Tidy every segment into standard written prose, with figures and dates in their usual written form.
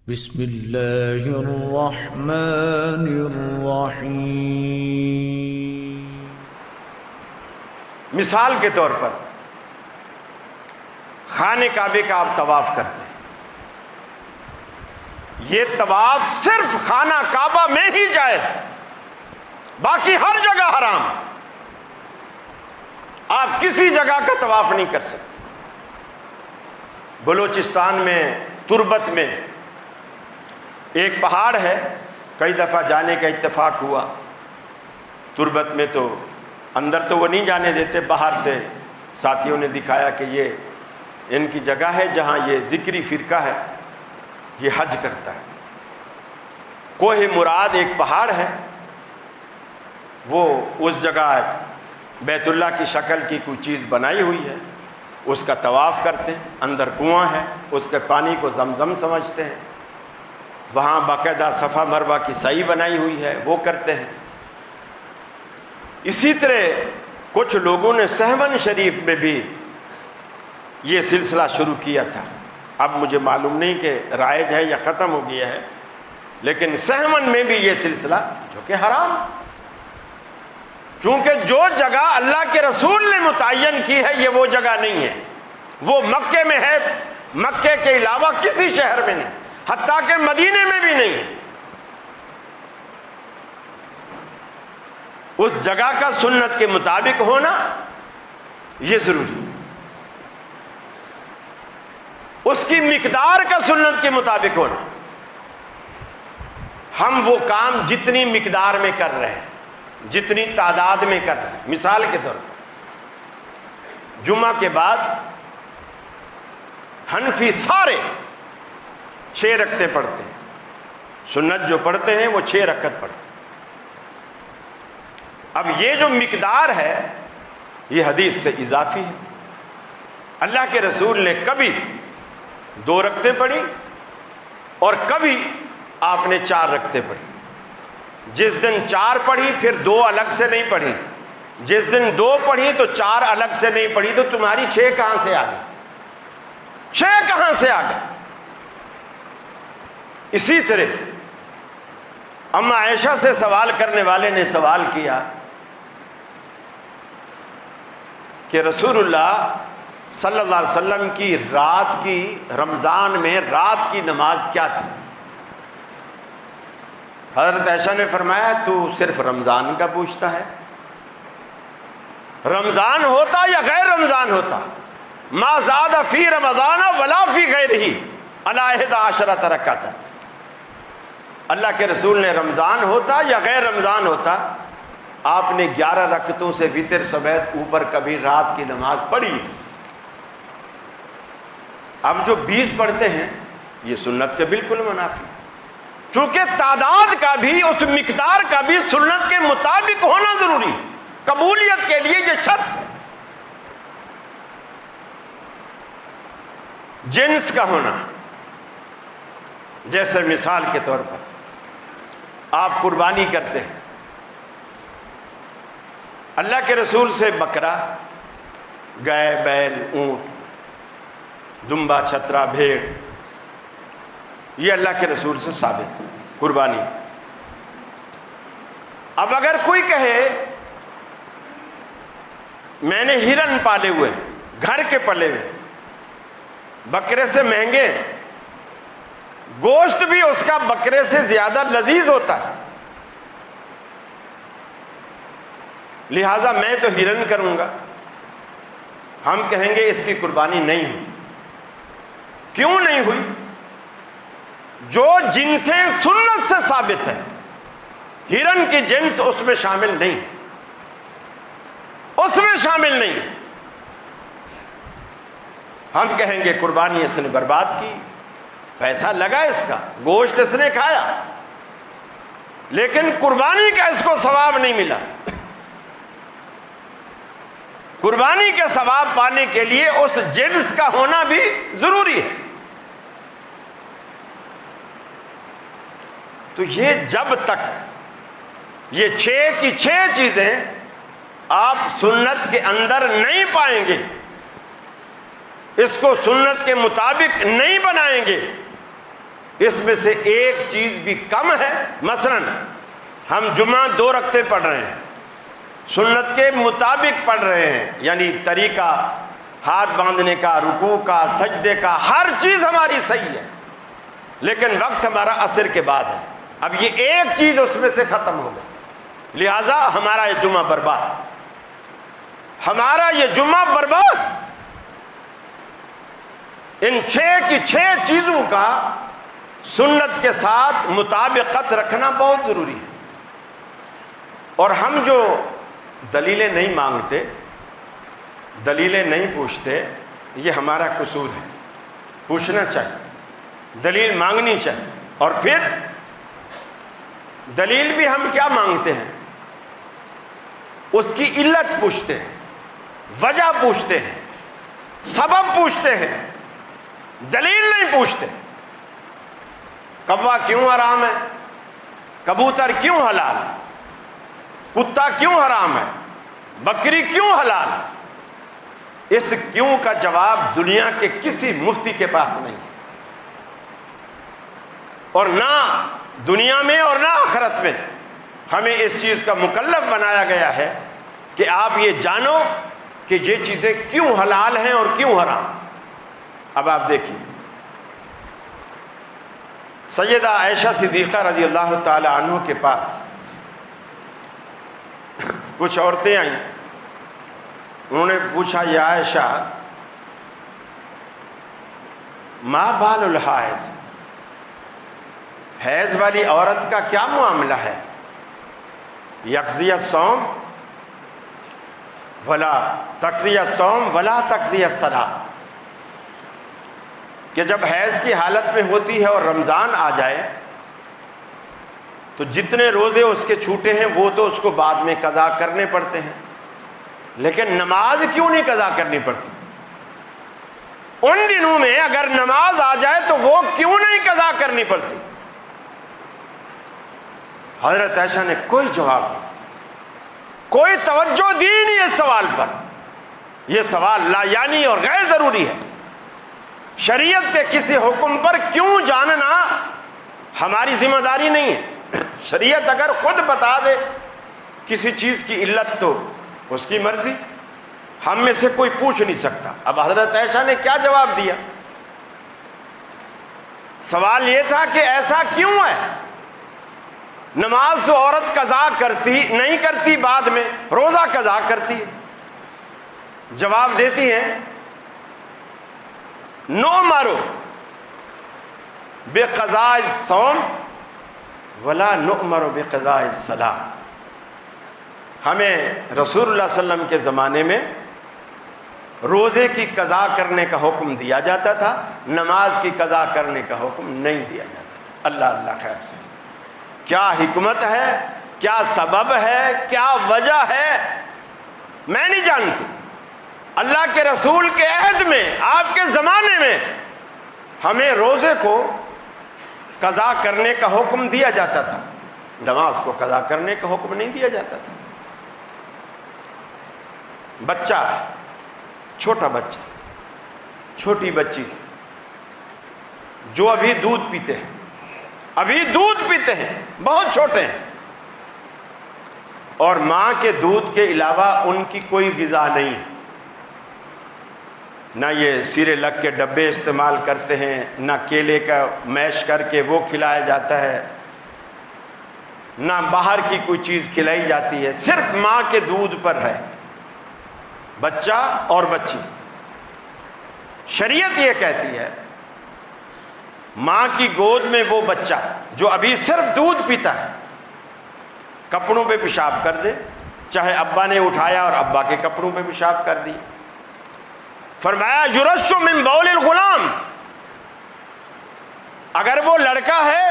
بسم اللہ الرحمن الرحیم۔ مثال کے طور پر خانہ کعبے کا آپ طواف کرتے ہیں، یہ طواف صرف خانہ کعبہ میں ہی جائز ہے، باقی ہر جگہ حرام ہے۔ آپ کسی جگہ کا طواف نہیں کر سکتے۔ بلوچستان میں تربت میں ایک پہاڑ ہے، کئی دفعہ جانے کا اتفاق ہوا۔ تربت میں تو اندر تو وہ نہیں جانے دیتے، باہر سے ساتھیوں نے دکھایا کہ یہ ان کی جگہ ہے جہاں یہ ذکری فرقہ ہے، یہ حج کرتا ہے۔ کوہ مراد ایک پہاڑ ہے، وہ اس جگہ بیت اللہ کی شکل کی کوئی چیز بنائی ہوئی ہے، اس کا طواف کرتے ہیں۔ اندر کنواں ہے، اس کے پانی کو زمزم سمجھتے ہیں۔ وہاں باقاعدہ صفا مروہ کی سعی بنائی ہوئی ہے، وہ کرتے ہیں۔ اسی طرح کچھ لوگوں نے سہون شریف میں بھی یہ سلسلہ شروع کیا تھا، اب مجھے معلوم نہیں کہ رائج ہے یا ختم ہو گیا ہے، لیکن سہون میں بھی یہ سلسلہ جو کہ حرام، چونکہ جو جگہ اللہ کے رسول نے متعین کی ہے یہ وہ جگہ نہیں ہے، وہ مکے میں ہے، مکے کے علاوہ کسی شہر میں نہیں، حتیٰ کہ مدینے میں بھی نہیں ہے۔ اس جگہ کا سنت کے مطابق ہونا یہ ضروری ہے، اس کی مقدار کا سنت کے مطابق ہونا۔ ہم وہ کام جتنی مقدار میں کر رہے ہیں، جتنی تعداد میں کر رہے ہیں، مثال کے طور پر جمعہ کے بعد حنفی سارے 6 رکعتیں پڑھتے ہیں، سنت جو پڑھتے ہیں وہ 6 رکعت پڑھتے ہیں۔ اب یہ جو مقدار ہے یہ حدیث سے اضافی ہے۔ اللہ کے رسول نے کبھی 2 رکعتیں پڑھی اور کبھی آپ نے 4 رکعتیں پڑھی۔ جس دن 4 پڑھی پھر 2 الگ سے نہیں پڑھی، جس دن 2 پڑھی تو 4 الگ سے نہیں پڑھی، تو تمہاری 6 کہاں سے آ گئی؟ 6 کہاں سے آ گئی؟ اسی طرح اما عائشہ سے سوال کرنے والے نے سوال کیا کہ رسول اللہ صلی اللہ علیہ وسلم کی رات کی، رمضان میں رات کی نماز کیا تھی؟ حضرت عائشہ نے فرمایا تو صرف رمضان کا پوچھتا ہے، رمضان ہوتا یا غیر رمضان ہوتا، ما زاد فی رمضان ولا فی غیرہ علی 11 رکعۃ۔ اللہ کے رسول نے رمضان ہوتا یا غیر رمضان ہوتا، آپ نے 11 رکعتوں سے وتر سمیت اوپر کبھی رات کی نماز پڑھی۔ اب جو 20 پڑھتے ہیں یہ سنت کے بالکل منافی، چونکہ تعداد کا بھی، اس مقدار کا بھی سنت کے مطابق ہونا ضروری ہے، قبولیت کے لیے یہ شرط ہے۔ جنس کا ہونا، جیسے مثال کے طور پر آپ قربانی کرتے ہیں، اللہ کے رسول سے بکرا، گائے، بیل، اونٹ، دمبا، چھترا، بھیڑ، یہ اللہ کے رسول سے ثابت ہے قربانی۔ اب اگر کوئی کہے میں نے ہرن پالے ہوئے، گھر کے پلے ہوئے، بکرے سے مہنگے، گوشت بھی اس کا بکرے سے زیادہ لذیذ ہوتا ہے، لہذا میں تو ہرن کروں گا، ہم کہیں گے اس کی قربانی نہیں ہوئی۔ کیوں نہیں ہوئی؟ جو جنسیں سنت سے ثابت ہے، ہرن کی جنس اس میں شامل نہیں ہے، اس میں شامل نہیں ہے۔ ہم کہیں گے قربانی اس نے برباد کی، پیسہ لگا اس کا، گوشت اس نے کھایا، لیکن قربانی کا اس کو ثواب نہیں ملا۔ قربانی کے ثواب پانے کے لیے اس جنس کا ہونا بھی ضروری ہے۔ تو یہ جب تک یہ 6 کی 6 چیزیں آپ سنت کے اندر نہیں پائیں گے، اس کو سنت کے مطابق نہیں بنائیں گے، اس میں سے ایک چیز بھی کم ہے. مثلا ہم جمعہ 2 رکعتیں پڑھ رہے ہیں، سنت کے مطابق پڑھ رہے ہیں، یعنی طریقہ ہاتھ باندھنے کا، رکوع کا، سجدے کا، ہر چیز ہماری صحیح ہے، لیکن وقت ہمارا عصر کے بعد ہے. اب یہ ایک چیز اس میں سے ختم ہو گئی، لہذا ہمارا یہ جمعہ برباد، ہمارا یہ جمعہ برباد. ان 6 کی 6 چیزوں کا سنت کے ساتھ مطابقت رکھنا بہت ضروری ہے. اور ہم جو دلیلیں نہیں مانگتے، دلیلیں نہیں پوچھتے، یہ ہمارا قصور ہے. پوچھنا چاہیے، دلیل مانگنی چاہیے. اور پھر دلیل بھی ہم کیا مانگتے ہیں؟ اس کی علت پوچھتے ہیں، وجہ پوچھتے ہیں، سبب پوچھتے ہیں، دلیل نہیں پوچھتے. کوا کیوں حرام ہے؟ کبوتر کیوں حلال ہے؟ کتا کیوں حرام ہے؟ بکری کیوں حلال ہے؟ اس کیوں کا جواب دنیا کے کسی مفتی کے پاس نہیں ہے، اور نہ دنیا میں اور نہ آخرت میں. ہمیں اس چیز کا مکلف بنایا گیا ہے کہ آپ یہ جانو کہ یہ چیزیں کیوں حلال ہیں اور کیوں حرام. اب آپ دیکھیں، سیدہ عائشہ صدیقہ رضی اللہ تعالی عنہ کے پاس کچھ عورتیں آئیں. انہوں نے پوچھا، یا عائشہ ما بال الحائض، حیض والی عورت کا کیا معاملہ ہے؟ یقضی الصوم ولا تقضی الصوم ولا تقضی الصلاۃ، کہ جب حیض کی حالت میں ہوتی ہے اور رمضان آ جائے تو جتنے روزے اس کے چھوٹے ہیں وہ تو اس کو بعد میں قضا کرنے پڑتے ہیں، لیکن نماز کیوں نہیں قضا کرنی پڑتی؟ ان دنوں میں اگر نماز آ جائے تو وہ کیوں نہیں قضا کرنی پڑتی؟ حضرت عائشہ نے کوئی جواب نہیں، کوئی توجہ دی نہیں اس سوال پر. یہ سوال لا یعنی اور غیر ضروری ہے. شریعت کے کسی حکم پر کیوں جاننا ہماری ذمہ داری نہیں ہے. شریعت اگر خود بتا دے کسی چیز کی علت تو اس کی مرضی، ہم میں سے کوئی پوچھ نہیں سکتا. اب حضرت عائشہ نے کیا جواب دیا؟ سوال یہ تھا کہ ایسا کیوں ہے؟ نماز تو عورت قضا کرتی نہیں کرتی، بعد میں روزہ قضا کرتی. جواب دیتی ہیں، نؤمر بقضاء الصوم ولا نؤمر بقضاء الصلاۃ. ہمیں رسول اللہ صلی اللہ علیہ وسلم کے زمانے میں روزے کی قضا کرنے کا حکم دیا جاتا تھا، نماز کی قضا کرنے کا حکم نہیں دیا جاتا. اللہ اللہ خیر سے. کیا حکمت ہے، کیا سبب ہے، کیا وجہ ہے، میں نہیں جانتی. اللہ کے رسول کے عہد میں، آپ کے زمانے میں ہمیں روزے کو قضا کرنے کا حکم دیا جاتا تھا، نماز کو قضا کرنے کا حکم نہیں دیا جاتا تھا. بچہ، چھوٹا بچہ، چھوٹی بچی جو ابھی دودھ پیتے ہیں، بہت چھوٹے ہیں، اور ماں کے دودھ کے علاوہ ان کی کوئی غذا نہیں، نہ یہ سیرے لگ کے ڈبے استعمال کرتے ہیں، نہ کیلے کا میش کر کے وہ کھلایا جاتا ہے، نہ باہر کی کوئی چیز کھلائی جاتی ہے، صرف ماں کے دودھ پر ہے بچہ اور بچی. شریعت یہ کہتی ہے ماں کی گود میں وہ بچہ جو ابھی صرف دودھ پیتا ہے کپڑوں پہ پیشاب کر دے، چاہے ابا نے اٹھایا اور ابا کے کپڑوں پہ پیشاب کر دی. فرمایا یرش من بول الغلام، اگر وہ لڑکا ہے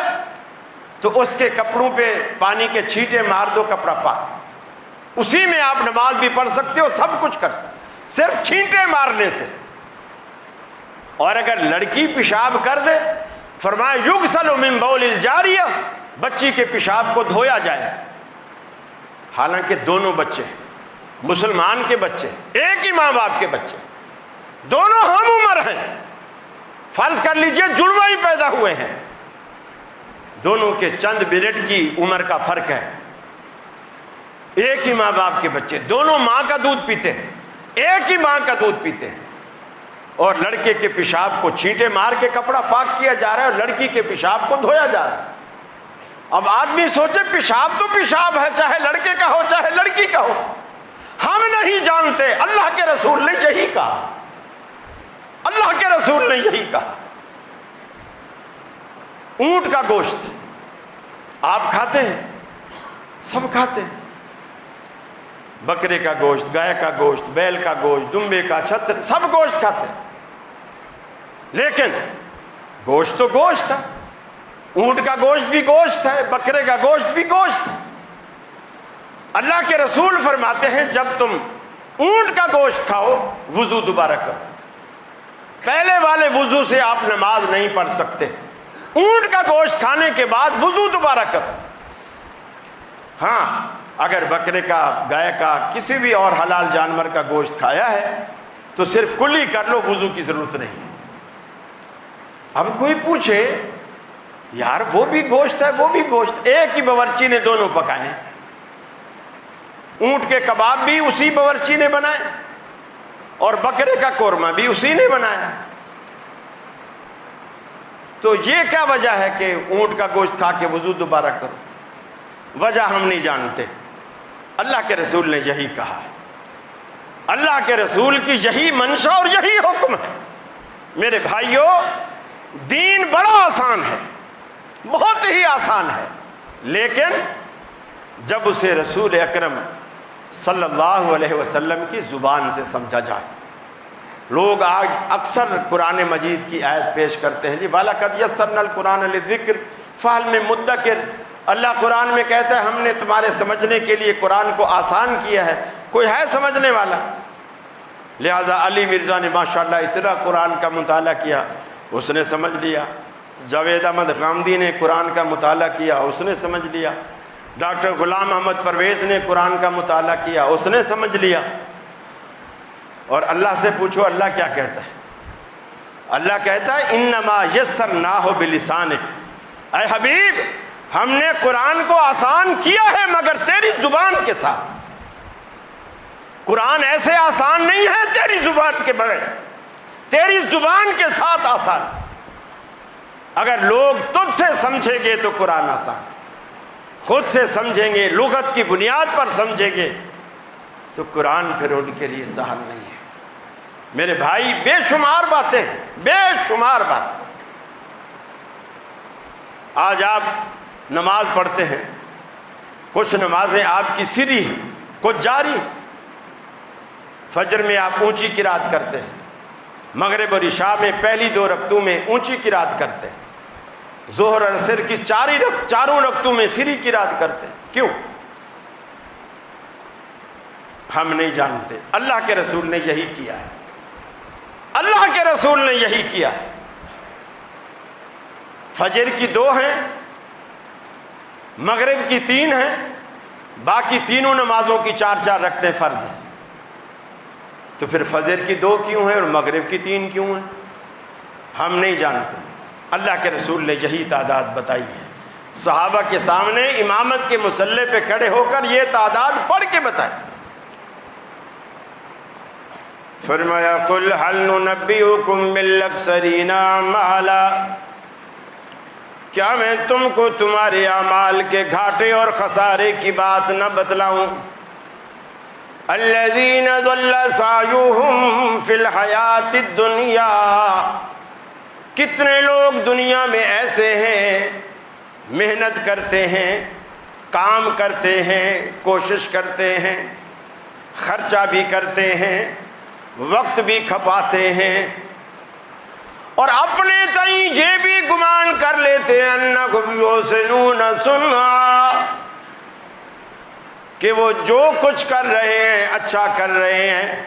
تو اس کے کپڑوں پہ پانی کے چھینٹے مار دو، کپڑا پاک. اسی میں آپ نماز بھی پڑھ سکتے ہو، سب کچھ کر سکتے، صرف چھینٹے مارنے سے. اور اگر لڑکی پیشاب کر دے، فرمایا یغسل من بول الجاریہ، بچی کے پیشاب کو دھویا جائے. حالانکہ دونوں بچے مسلمان کے بچے، ایک ہی ماں باپ کے بچے، دونوں ہم عمر ہیں. فرض کر لیجئے جڑواں ہی پیدا ہوئے ہیں، دونوں کے چند منٹ کی عمر کا فرق ہے، ایک ہی ماں باپ کے بچے، دونوں ماں کا دودھ پیتے ہیں، ایک ہی ماں کا دودھ پیتے ہیں، اور لڑکے کے پیشاب کو چھینٹے مار کے کپڑا پاک کیا جا رہا ہے اور لڑکی کے پیشاب کو دھویا جا رہا ہے۔ اب آدمی سوچے پیشاب تو پیشاب ہے، چاہے لڑکے کا ہو چاہے لڑکی کا ہو، ہم نہیں جانتے، اللہ کے رسول نے یہی کہا، اللہ کے رسول نے یہی کہا۔ اونٹ کا گوشت آپ کھاتے ہیں، سب کھاتے ہیں، بکرے کا گوشت، گائے کا گوشت، بیل کا گوشت، دمبے کا، چھتر، سب گوشت کھاتے ہیں، لیکن گوشت تو گوشت ہے، اونٹ کا گوشت بھی گوشت ہے، بکرے کا گوشت بھی گوشت ہے۔ اللہ کے رسول فرماتے ہیں جب تم اونٹ کا گوشت کھاؤ وضو دوبارہ کرو، پہلے والے وضو سے آپ نماز نہیں پڑھ سکتے، اونٹ کا گوشت کھانے کے بعد وضو دوبارہ کرو۔ ہاں اگر بکرے کا، گائے کا، کسی بھی اور حلال جانور کا گوشت کھایا ہے تو صرف کلی کر لو، وضو کی ضرورت نہیں۔ اب کوئی پوچھے یار وہ بھی گوشت ہے وہ بھی گوشت، ایک ہی باورچی نے دونوں پکائے، اونٹ کے کباب بھی اسی باورچی نے بنائے اور بکرے کا قورمہ بھی اسی نے بنایا، تو یہ کیا وجہ ہے کہ اونٹ کا گوشت کھا کے وضو دوبارہ کرو؟ وجہ ہم نہیں جانتے، اللہ کے رسول نے یہی کہا، اللہ کے رسول کی یہی منشا اور یہی حکم ہے۔ میرے بھائیو، دین بڑا آسان ہے، بہت ہی آسان ہے، لیکن جب اسے رسول اکرم صلی اللہ علیہ وسلم کی زبان سے سمجھا جائے۔ لوگ آج اکثر قرآن مجید کی آیت پیش کرتے ہیں، جی وَلَقَدْ يَسَّرْنَا الْقُرْآنَ لِلذِّكْرِ فَهَلْ مِن مُدَّكِرٍ، اللہ قرآن میں کہتا ہے ہم نے تمہارے سمجھنے کے لیے قرآن کو آسان کیا ہے، کوئی ہے سمجھنے والا؟ لہٰذا علی مرزا نے ماشاءاللہ اتنا قرآن کا مطالعہ کیا، اس نے سمجھ لیا، جاوید احمد غامدی نے قرآن کا مطالعہ کیا، اس نے سمجھ لیا، ڈاکٹر غلام محمد پرویز نے قرآن کا مطالعہ کیا، اس نے سمجھ لیا۔ اور اللہ سے پوچھو اللہ کیا کہتا ہے؟ اللہ کہتا ہے انما یسرناہ بلسانک، اے حبیب ہم نے قرآن کو آسان کیا ہے مگر تیری زبان کے ساتھ، قرآن ایسے آسان نہیں ہے تیری زبان کے بغیر، تیری زبان کے ساتھ آسان۔ اگر لوگ تجھ سے سمجھیں گے تو قرآن آسان، خود سے سمجھیں گے، لغت کی بنیاد پر سمجھیں گے تو قرآن پھر ان کے لیے سہل نہیں ہے۔ میرے بھائی بے شمار باتیں ہیں، بے شمار باتیں۔ آج آپ نماز پڑھتے ہیں، کچھ نمازیں آپ کی سری ہیں، کچھ جاری۔ فجر میں آپ اونچی قرات کرتے ہیں، مغرب اور عشاء میں پہلی 2 رکعتوں میں اونچی قرات کرتے ہیں، ظہر اور عصر کی چاروں رکعتوں میں سری قرات کرتے ہیں، کیوں؟ ہم نہیں جانتے، اللہ کے رسول نے یہی کیا ہے، اللہ کے رسول نے یہی کیا ہے۔ فجر کی 2 ہیں، مغرب کی 3 ہیں، باقی تینوں نمازوں کی 4 رکعتیں فرض ہیں، تو پھر فجر کی 2 کیوں ہیں اور مغرب کی 3 کیوں ہیں؟ ہم نہیں جانتے، اللہ کے رسول نے یہی تعداد بتائی ہے، صحابہ کے سامنے امامت کے مصلی پہ کھڑے ہو کر یہ تعداد پڑھ کے بتائی۔ فرمایا قل هل ننبئكم بالاخسرین اعمالا، کیا میں تم کو تمہارے اعمال کے گھاٹے اور خسارے کی بات نہ بتلاؤں؟ الذین ضل سعیہم فی الحیاۃ الدنیا، کتنے لوگ دنیا میں ایسے ہیں محنت کرتے ہیں، کام کرتے ہیں، کوشش کرتے ہیں، خرچہ بھی کرتے ہیں، وقت بھی کھپاتے ہیں، اور اپنے تئیں یہ بھی گمان کر لیتے ہیں انکم یحسنون صنعا، کہ وہ جو کچھ کر رہے ہیں اچھا کر رہے ہیں۔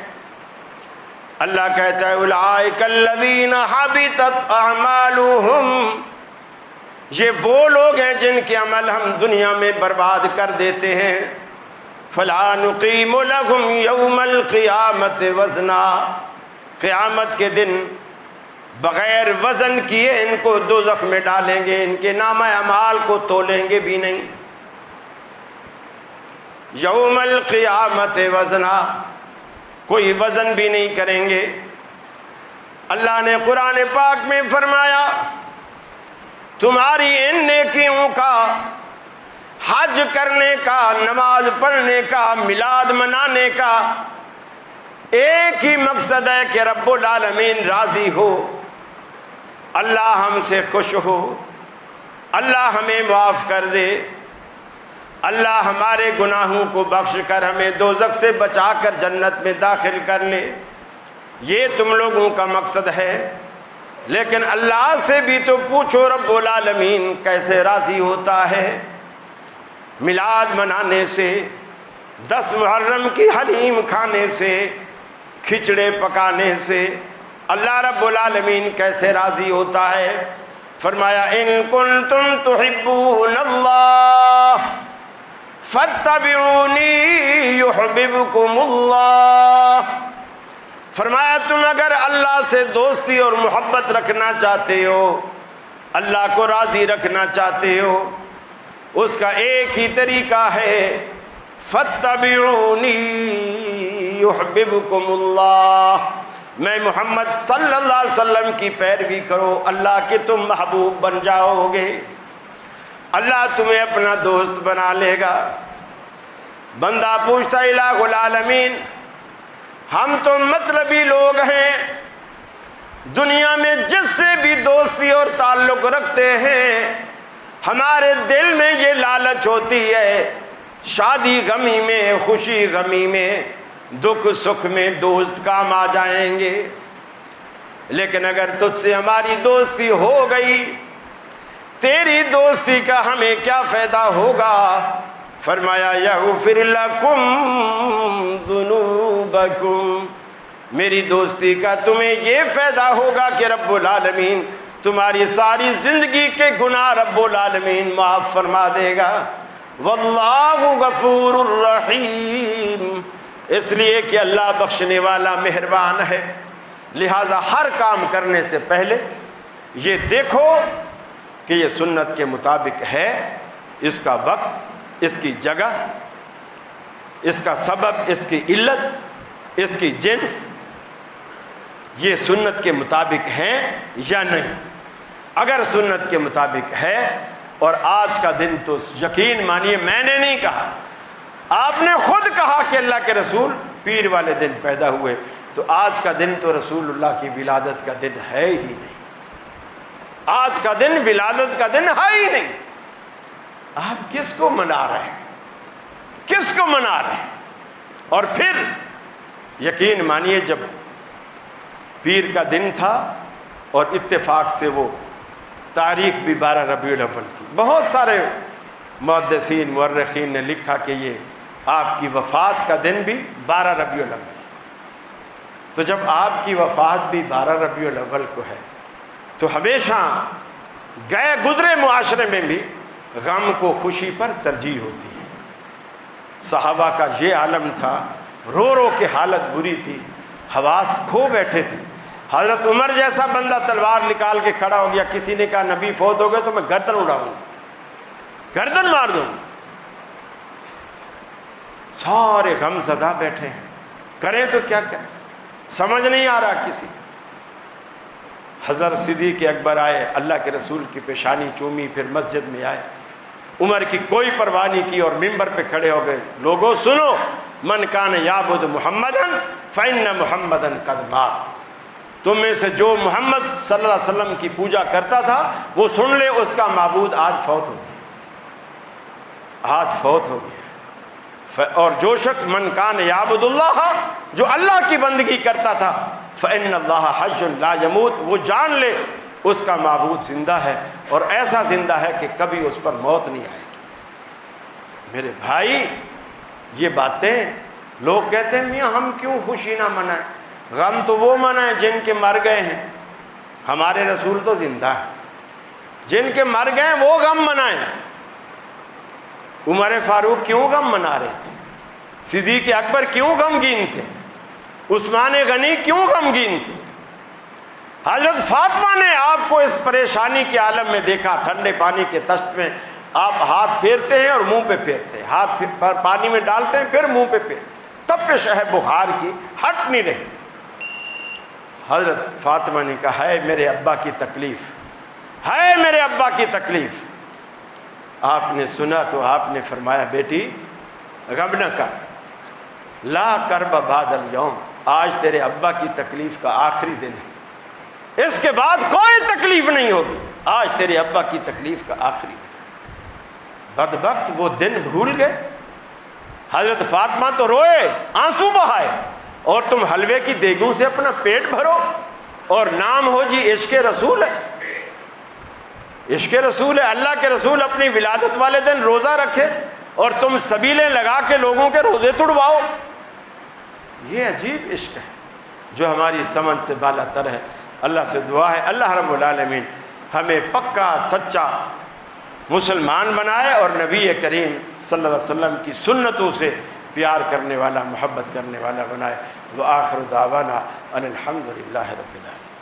اللہ کہتا ہے اولئک الذین حبطت اعمالہم، یہ وہ لوگ ہیں جن کے عمل ہم دنیا میں برباد کر دیتے ہیں۔ فلا نقیم لهم یوم القیامت وزنا، قیامت کے دن بغیر وزن کیے ان کو دوزخ میں ڈالیں گے، ان کے نامہ اعمال کو تولیں گے بھی نہیں۔ یوم القیامت وزنا، کوئی وزن بھی نہیں کریں گے۔ اللہ نے قرآن پاک میں فرمایا تمہاری ان نیکیوں کا، حج کرنے کا، نماز پڑھنے کا، میلاد منانے کا ایک ہی مقصد ہے کہ رب العالمین راضی ہو، اللہ ہم سے خوش ہو، اللہ ہمیں معاف کر دے، اللہ ہمارے گناہوں کو بخش کر ہمیں دوزخ سے بچا کر جنت میں داخل کر لے۔ یہ تم لوگوں کا مقصد ہے، لیکن اللہ سے بھی تو پوچھو رب العالمین کیسے راضی ہوتا ہے۔ میلاد منانے سے، 10 محرم کی حلیم کھانے سے، کھچڑے پکانے سے اللہ رب العالمین کیسے راضی ہوتا ہے؟ فرمایا ان کنتم تحبون اللہ فاتبعونی یحببکم اللہ۔ فرمایا تم اگر اللہ سے دوستی اور محبت رکھنا چاہتے ہو، اللہ کو راضی رکھنا چاہتے ہو، اس کا ایک ہی طریقہ ہے فاتبعونی یحببکم اللہ، میں محمد صلی اللہ علیہ وسلم کی پیروی کرو، اللہ کے تم محبوب بن جاؤ گے، اللہ تمہیں اپنا دوست بنا لے گا۔ بندہ پوچھتا الہ العالمین ہم تو مطلبی لوگ ہیں، دنیا میں جس سے بھی دوستی اور تعلق رکھتے ہیں ہمارے دل میں یہ لالچ ہوتی ہے شادی غمی میں، خوشی غمی میں، دکھ سکھ میں دوست کام آ جائیں گے، لیکن اگر تجھ سے ہماری دوستی ہو گئی تیری دوستی کا ہمیں کیا فائدہ ہوگا؟ فرمایا یغفر لکم ذنوبکم، میری دوستی کا تمہیں یہ فائدہ ہوگا کہ رب العالمین تمہاری ساری زندگی کے گناہ رب العالمین معاف فرما دے گا۔ واللہ غفور الرحیم، اس لیے کہ اللہ بخشنے والا مہربان ہے، لہٰذا ہر کام کرنے سے پہلے یہ دیکھو کہ یہ سنت کے مطابق ہے، اس کا وقت، اس کی جگہ، اس کا سبب، اس کی علت، اس کی جنس، یہ سنت کے مطابق ہے یا نہیں۔ اگر سنت کے مطابق ہے، اور آج کا دن تو یقین مانیے میں نے نہیں کہا، آپ نے خود کہا کہ اللہ کے رسول پیر والے دن پیدا ہوئے، تو آج کا دن تو رسول اللہ کی ولادت کا دن ہے ہی نہیں، آج کا دن ولادت کا دن ہے ہی نہیں۔ آپ کس کو منا رہے ہیں؟ کس کو منا رہے ہیں؟ اور پھر یقین مانیے جب پیر کا دن تھا اور اتفاق سے وہ تاریخ بھی 12 ربیع الاول تھی، بہت سارے محدثین مورخین نے لکھا کہ یہ آپ کی وفات کا دن بھی 12 ربیع الاول، تو جب آپ کی وفات بھی 12 ربیع الاول کو ہے تو ہمیشہ گئے گزرے معاشرے میں بھی غم کو خوشی پر ترجیح ہوتی ہے۔ صحابہ کا یہ عالم تھا، رو رو کے حالت بری تھی، حواس کھو بیٹھے تھے۔ حضرت عمر جیسا بندہ تلوار نکال کے کھڑا ہو گیا، کسی نے کہا نبی فوت ہو گئے تو میں گردن اڑاؤں گا، گردن مار دوں گا۔ سارے غم زدہ بیٹھے ہیں، کریں تو کیا کریں، سمجھ نہیں آ رہا کسی۔ حضرت صدیق اکبر آئے، اللہ کے رسول کی پیشانی چومی، پھر مسجد میں آئے، عمر کی کوئی پرواہ نہیں کی اور ممبر پہ کھڑے ہو گئے، لوگوں سنو، من کان یعبد محمدًا فإن محمدًا قد مات، تم میں سے جو محمد صلی اللہ علیہ وسلم کی پوجا کرتا تھا وہ سن لے، اس کا معبود آج فوت ہو گیا، آج فوت ہو گیا۔ اور جو شخص من کان یعبد اللہ، جو اللہ کی بندگی کرتا تھا، فإن اللہ حی لا یموت، وہ جان لے اس کا معبود زندہ ہے، اور ایسا زندہ ہے کہ کبھی اس پر موت نہیں آئے گی۔ میرے بھائی یہ باتیں لوگ کہتے ہیں میاں ہم کیوں خوشی نہ منائیں، غم تو وہ منائیں جن کے مر گئے ہیں، ہمارے رسول تو زندہ ہیں، جن کے مر گئے ہیں وہ غم منائیں۔ عمر فاروق کیوں غم منا رہے تھے؟ صدیق اکبر کیوں غمگین تھے؟ عثمان غنی کیوں غمگین تھے؟ حضرت فاطمہ نے آپ کو اس پریشانی کے عالم میں دیکھا، ٹھنڈے پانی کے تشت میں آپ ہاتھ پھیرتے ہیں اور منہ پہ پھیرتے ہیں، ہاتھ پانی میں ڈالتے ہیں پھر منہ پہ پھیر، تپش ہے بخار کی، ہٹ نہیں رہی۔ حضرت فاطمہ نے کہا ہے میرے ابا کی تکلیف، ہے میرے ابا کی تکلیف۔ آپ نے سنا تو آپ نے فرمایا بیٹی غم نہ کر، لا کرب بعد اليوم، آج تیرے ابا کی تکلیف کا آخری دن ہے، اس کے بعد کوئی تکلیف نہیں ہوگی، آج تیرے ابا کی تکلیف کا آخری دن۔ بدبخت وہ دن بھول گئے۔ حضرت فاطمہ تو روئے، آنسو بہائے، اور تم حلوے کی دیگوں سے اپنا پیٹ بھرو، اور نام ہو جی عشق رسول ہے، عشق رسول ہے۔ اللہ کے رسول اپنی ولادت والے دن روزہ رکھے اور تم سبیلیں لگا کے لوگوں کے روزے توڑواؤ، یہ عجیب عشق ہے جو ہماری سمجھ سے بالا تر ہے۔ اللہ سے دعا ہے اللہ رب العالمین ہمیں پکا سچا مسلمان بنائے اور نبی کریم صلی اللہ علیہ وسلم کی سنتوں سے پیار کرنے والا، محبت کرنے والا بنائے۔ وآخر دعوانا ان الحمد للہ رب العالمین۔